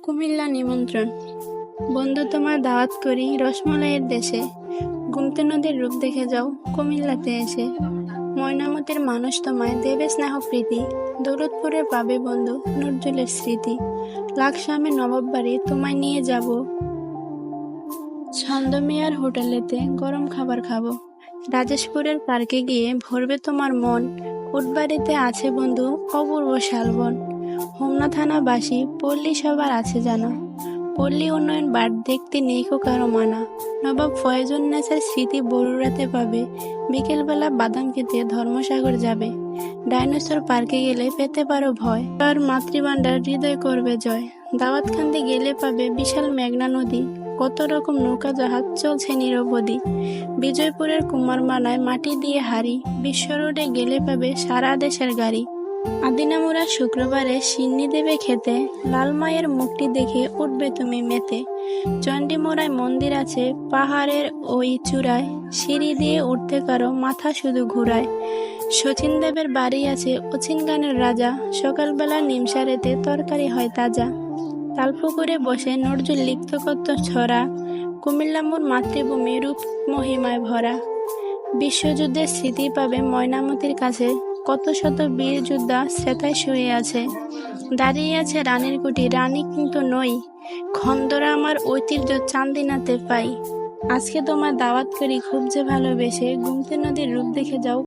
কুমিল্লা নিমন্ত্রণ। বন্ধু, তোমার দাওয়াত করি রসমলাইয়ের দেশে। গুমতি নদীর রূপ দেখে যাও কুমিল্লাতে এসে। ময়নামতির মানুষ তোমায় দেবে স্নেহ প্রীতি। দৌলতপুরে পাবে বন্ধু নজরুলের স্মৃতি। লাকসামে নবাব বাড়ি তোমায় নিয়ে যাব। ছন্দমিয়ার হোটেলেতে গরম খাবার খাবো। রাজেশপুরের পার্কে গিয়ে ভরবে তোমার মন। উটবাড়িতে আছে বন্ধু অপূর্ব শালবন। হোমনা থানাবাসী পল্লী সবার আছে জানা। পল্লী উন্নয়ন বার্ড দেখতে নেই কো কারো মানা। নবাব ফয়জুন্নেছার স্মৃতি বড়ুরাতে পাবে। বিকেলবেলা বাদাম খেতে ধর্মসাগর যাবে। ডাইনোসর পার্কে গেলে পেতে পারো ভয়। তার মাতৃভাণ্ডার হৃদয় করবে জয়। দাওয়াতখান্দি গেলে পাবে বিশাল মেঘনা নদী। কত রকম নৌকা জাহাজ চলছে নিরবধি। বিজয়পুরের কুমারমালায় মাটি দিয়ে হাড়ি। বিশ্ব রোডে গেলে পাবে সারা দেশের গাড়ি। আদিনামুরা শুক্রবারে সিন্নি দেবে খেতে। লাল মায়ের মুখটি দেখে উঠবে তুমি মেতে। চণ্ডীমোড়ায় মন্দির আছে পাহাড়ের ওই চূড়ায়। সিঁড়ি দিয়ে উঠতে কারো মাথা শুধু ঘুরায়। শচীন দেবের বাড়ি আছে অচিন গানের রাজা। সকালবেলা নিমসারেতে তরকারি হয় তাজা। তালপুকুরে বসে নজরুল লিখত কত ছড়া। কুমিল্লা মোর মাতৃভূমি রূপ মহিমায় ভরা। বিশ্বযুদ্ধের স্মৃতি পাবে ময়নামতির কাছে। কত শত বীর যোদ্ধা সেথায় শুয়ে আছে। দাঁড়িয়ে আছে রানীর কুটি, রানী কিন্তু নই। খন্দরা আমার ঐতিহ্য চান্দিনাতে পাই। আজকে তোমার দাওয়াত করি খুব যে ভালোবেসে। গুমতি নদীর রূপ দেখে যাও